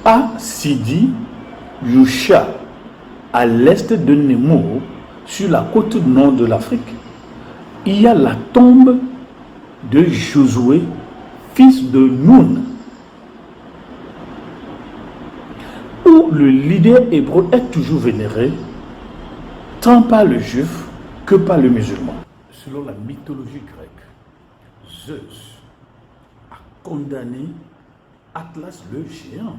À Sidi Yusha, à l'est de Nemo, sur la côte nord de l'Afrique, il y a la tombe de Josué, fils de Nun, où le leader hébreu est toujours vénéré, tant par le juif que par le musulman. Selon la mythologie grecque, Zeus a condamné Atlas le géant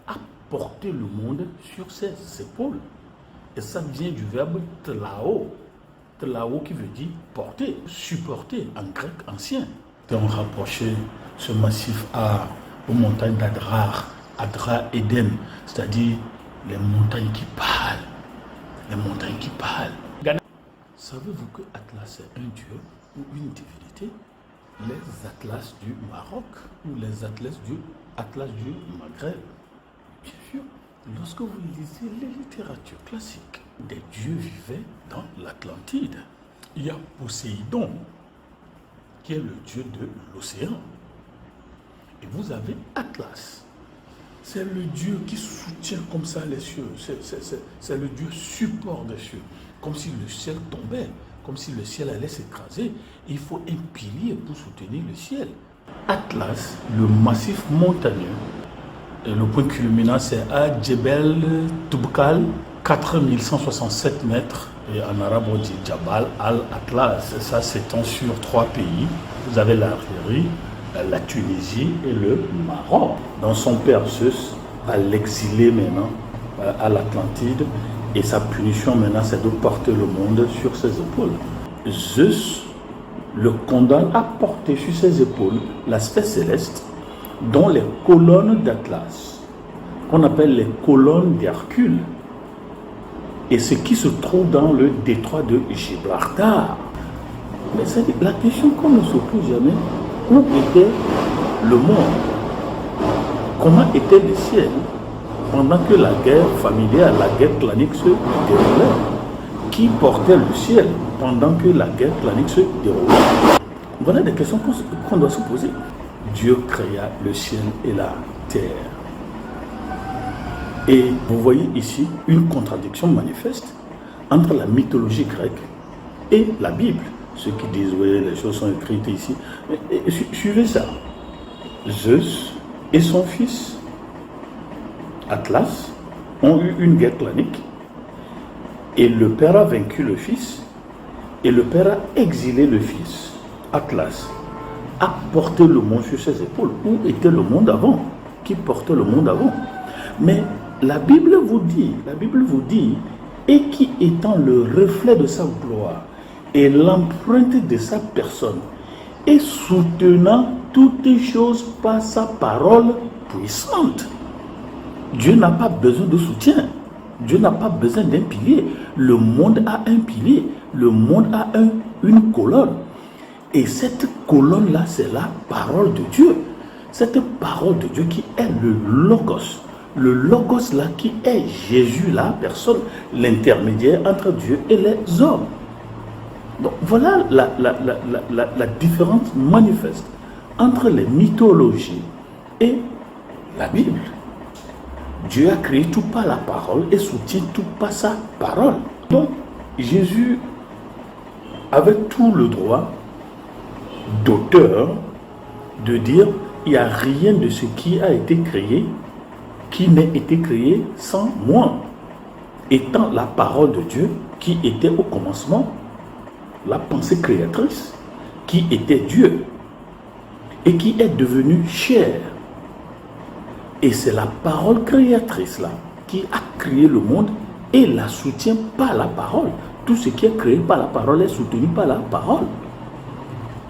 à porter le monde sur ses épaules. Et ça vient du verbe tlao. Tlao qui veut dire porter, supporter en grec ancien. On rapprochait ce massif aux montagnes d'Adrar, Adra Eden, c'est-à-dire les montagnes qui parlent. Les montagnes qui parlent. Savez-vous que Atlas est un dieu ou une divinité? Les Atlas du Maroc ou les Atlas du Maghreb. Bien sûr, lorsque vous lisez les littératures classiques, des dieux vivaient dans l'Atlantide. Il y a Poséidon, qui est le dieu de l'océan. Et vous avez Atlas. C'est le Dieu qui soutient comme ça les cieux. C'est le Dieu support des cieux. Comme si le ciel tombait, comme si le ciel allait s'écraser. Il faut un pilier pour soutenir le ciel. Atlas, le massif montagneux, et le point culminant c'est à Djebel Toubkal, 4167 mètres. Et en arabe on dit Jabal al-Atlas. Ça s'étend sur 3 pays. Vous avez l'Algérie, la Tunisie et le Maroc. Dans son père Zeus va l'exiler maintenant à l'Atlantide et sa punition maintenant c'est de porter le monde sur ses épaules. Zeus le condamne à porter sur ses épaules l'aspect céleste dont les colonnes d'Atlas, qu'on appelle les colonnes d'Hercule, et ce qui se trouve dans le détroit de Gibraltar. Mais c'est la question qu'on ne se pose jamais. Où était le monde? Comment était le ciel pendant que la guerre familiale, la guerre clanique se déroulait? Qui portait le ciel pendant que la guerre clanique se déroulait? Voilà des questions qu'on doit se poser. Dieu créa le ciel et la terre. Et vous voyez ici une contradiction manifeste entre la mythologie grecque et la Bible. Ceux qui disent, oui, les choses sont écrites ici. Suivez ça. Zeus et son fils, Atlas, ont eu une guerre clanique. Et le père a vaincu le fils. Et le père a exilé le fils. Atlas a porté le monde sur ses épaules. Où était le monde avant? Qui portait le monde avant? Mais la Bible vous dit, et qui étant le reflet de sa gloire, et l'empreinte de sa personne, et soutenant toutes choses par sa parole puissante. Dieu n'a pas besoin de soutien. Dieu n'a pas besoin d'un pilier. Le monde a un pilier. Le monde a une colonne. Et cette colonne-là, c'est la parole de Dieu. Cette parole de Dieu qui est le Logos. Le Logos là qui est Jésus, la personne, l'intermédiaire entre Dieu et les hommes. Donc voilà la différence manifeste entre les mythologies et la Bible. Dieu a créé tout par la parole et soutient tout par sa parole. Donc Jésus avait tout le droit d'auteur de dire il n'y a rien de ce qui a été créé qui n'ait été créé sans moi. Étant la parole de Dieu qui était au commencement, la pensée créatrice, qui était Dieu et qui est devenue chair. Et c'est la parole créatrice là qui a créé le monde et la soutient par la parole. Tout ce qui est créé par la parole est soutenu par la parole.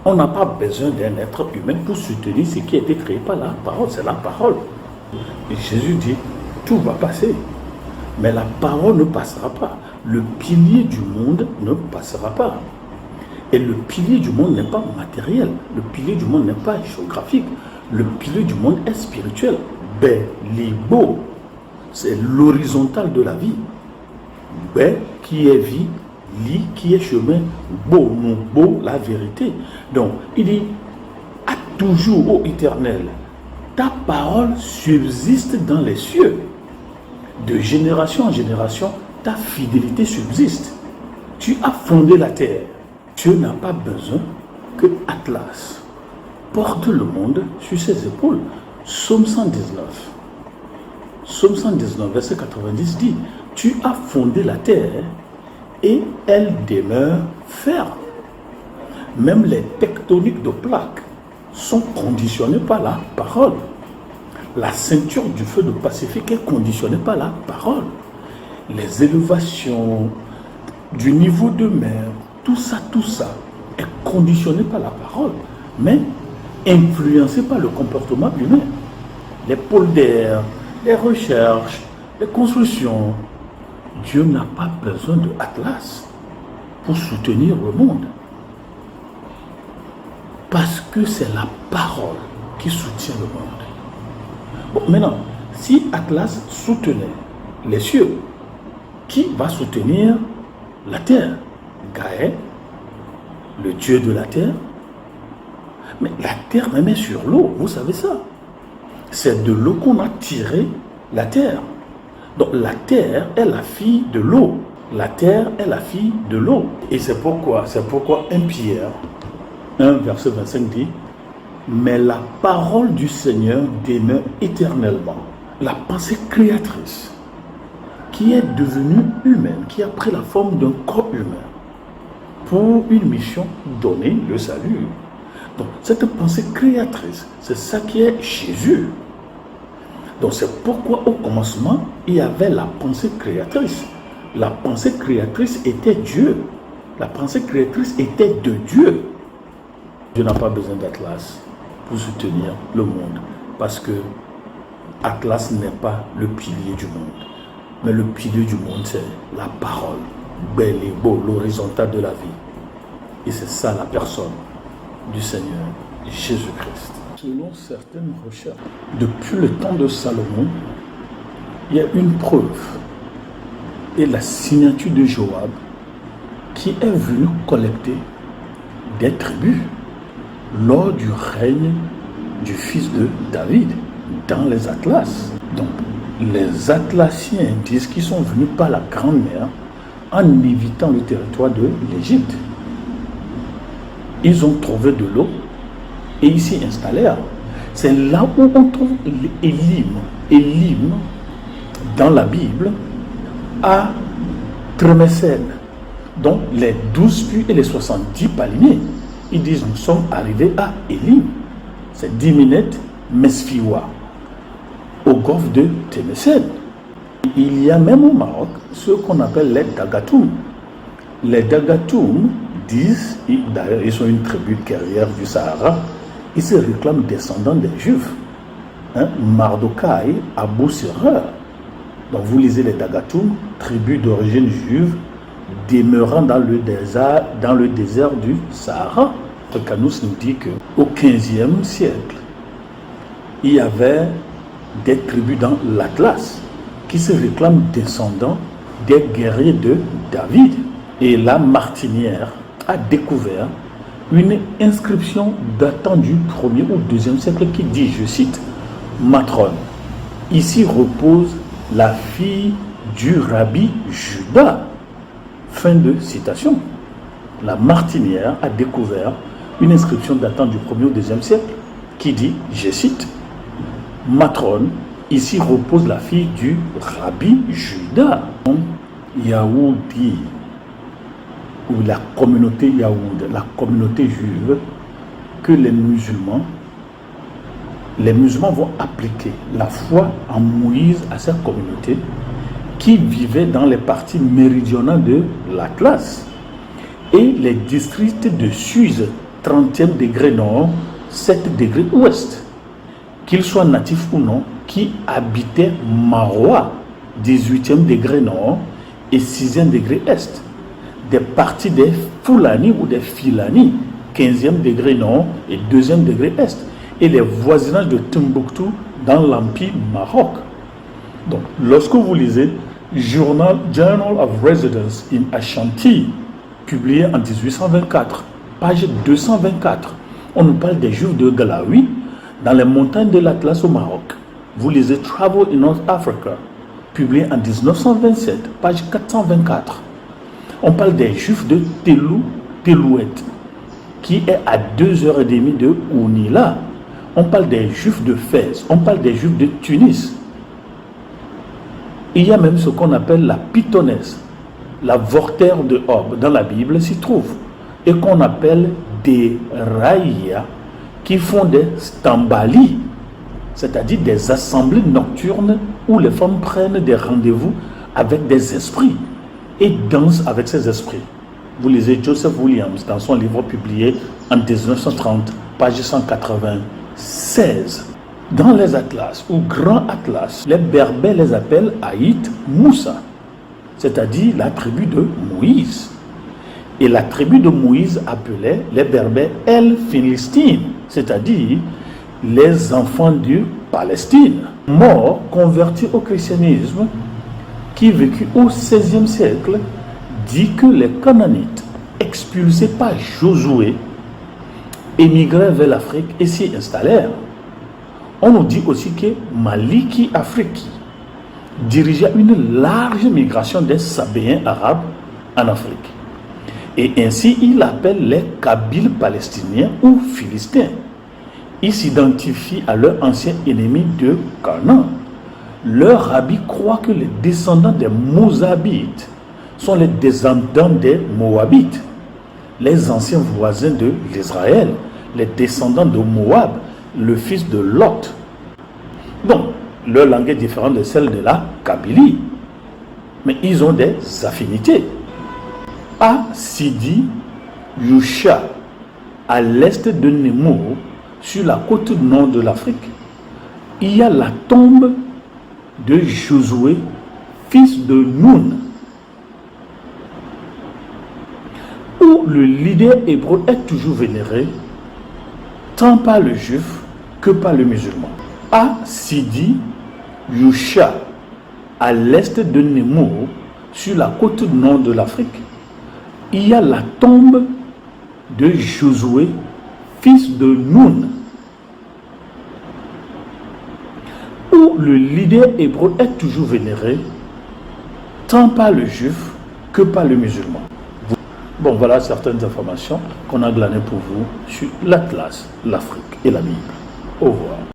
On n'a pas besoin d'un être humain pour soutenir ce qui a été créé par la parole. C'est la parole. Et Jésus dit, tout va passer. Mais la parole ne passera pas. Le pilier du monde ne passera pas. Et le pilier du monde n'est pas matériel. Le pilier du monde n'est pas géographique. Le pilier du monde est spirituel. Libo, c'est l'horizontale de la vie. Bé qui est vie, li qui est chemin, beau, non beau, la vérité. Donc, il dit, à toujours, ô éternel, ta parole subsiste dans les cieux. De génération en génération, ta fidélité subsiste. Tu as fondé la terre. Dieu n'a pas besoin que Atlas porte le monde sur ses épaules. Psaume 119. Psaume 119, verset 90 dit, tu as fondé la terre et elle demeure ferme. Même les tectoniques de plaques sont conditionnées par la parole. La ceinture du feu du Pacifique est conditionnée par la parole. Les élévations du niveau de mer, tout ça est conditionné par la parole, mais influencé par le comportement humain. Les pôles d'air, les recherches, les constructions. Dieu n'a pas besoin de Atlas pour soutenir le monde. Parce que c'est la parole qui soutient le monde. Bon, maintenant, si Atlas soutenait les cieux, qui va soutenir la terre? Gaël, le dieu de la terre. Mais la terre même est sur l'eau, vous savez ça. C'est de l'eau qu'on a tiré la terre. Donc la terre est la fille de l'eau. La terre est la fille de l'eau. Et c'est pourquoi 1 Pierre 1, verset 25 dit, mais la parole du Seigneur demeure éternellement. La pensée créatrice qui est devenue humaine, qui a pris la forme d'un corps humain pour une mission donnée, le salut. Donc cette pensée créatrice, c'est ça qui est Jésus. Donc c'est pourquoi au commencement, il y avait la pensée créatrice. La pensée créatrice était Dieu. La pensée créatrice était de Dieu. Dieu n'a pas besoin d'Atlas pour soutenir le monde. Parce que Atlas n'est pas le pilier du monde. Mais le pilier du monde, c'est la parole. Belle et beau, l'horizontale de la vie. Et c'est ça la personne du Seigneur Jésus-Christ. Selon certaines recherches, depuis le temps de Salomon, il y a une preuve et la signature de Joab qui est venu collecter des tribus lors du règne du fils de David dans les Atlas. Donc, les Atlassiens disent qu'ils sont venus par la Grande Mer en évitant le territoire de l'Égypte. Ils ont trouvé de l'eau et ils s'y installèrent. C'est là où on trouve Élim. Élim, dans la Bible, à Trémessène. Donc, les 12 puits et les 70 palmiers. Ils disent, nous sommes arrivés à Élim. C'est 10 minutes, Mesfiwa, au golfe de Trémessène. Il y a même au Maroc ce qu'on appelle les Dagatoum. Les Dagatoum disent, d'ailleurs ils sont une tribu guerrière du Sahara, ils se réclament descendants des Juifs. Mardokhai, Abou Serrer. Donc vous lisez les Dagatoum, tribu d'origine juive, demeurant dans le désert du Sahara. Kanous nous dit qu'au XVe siècle, il y avait des tribus dans l'Atlas qui se réclament descendants des guerriers de David. Et la Martinière a découvert une inscription datant du 1er ou 2e siècle qui dit, je cite, Matron, ici repose la fille du rabbi Judas. Fin de citation. La Martinière a découvert une inscription datant du 1er ou 2e siècle qui dit, je cite, Matron, ici repose la fille du rabbi Judas. Yaoudi, ou la communauté Yaoud, la communauté juive, que les musulmans vont appliquer la foi en Moïse à cette communauté qui vivait dans les parties méridionales de l'Atlas et les districts de Suse, 30e degré nord, 7 degrés ouest, qu'ils soient natifs ou non, qui habitaient Maroua, 18e degré nord et 6e degré est, des parties des Fulani ou des Filani, 15e degré nord et 2e degré est, et les voisinages de Timbuktu dans l'Empire Maroc. Donc, lorsque vous lisez Journal of Residence in Ashanti, publié en 1824, page 224, on nous parle des Juifs de Galawi, dans les montagnes de l'Atlas au Maroc. Vous lisez Travel in North Africa, publié en 1927, page 424. On parle des Juifs de Telouet, qui est à 2h30 de Ounila. On parle des Juifs de Fès, on parle des Juifs de Tunis. Il y a même ce qu'on appelle la Pythonesse, la Vortère de Orbe, dans la Bible s'y trouve, et qu'on appelle des Raïa, qui font des Stambali, c'est-à-dire des assemblées nocturnes où les femmes prennent des rendez-vous avec des esprits et dansent avec ces esprits. Vous lisez Joseph Williams dans son livre publié en 1930, page 196. Dans les Atlas ou Grands Atlas, les Berbères les appellent Haït Moussa, c'est-à-dire la tribu de Moïse. Et la tribu de Moïse appelait les Berbères El Philistine, c'est-à-dire les enfants de Palestine. Mort, converti au christianisme, qui vécut au XVIe siècle, dit que les Canaanites, expulsés par Josué, émigrèrent vers l'Afrique et s'y installèrent. On nous dit aussi que Maliki Afriki dirigeait une large migration des Sabéens arabes en Afrique. Et ainsi, il appelle les Kabyles palestiniens ou philistins. Ils s'identifient à leur ancien ennemi de Canaan. Leurs rabbis croient que les descendants des Mozabites sont les descendants des Moabites, les anciens voisins de l'Israël, les descendants de Moab, le fils de Lot. Donc, leur langue est différente de celle de la Kabylie, mais ils ont des affinités. À Sidi Yusha, à l'est de Nemours, sur la côte nord de l'Afrique, il y a la tombe de Josué, fils de Nun, où le leader hébreu est toujours vénéré, tant par le juif que par le musulman. À Sidi Yusha, à l'est de Nemours, sur la côte nord de l'Afrique, il y a la tombe de Josué, fils de Nun, où le leader hébreu est toujours vénéré, tant par le juif que par le musulman. Bon, voilà certaines informations qu'on a glanées pour vous sur l'Atlas, l'Afrique et la Bible. Au revoir.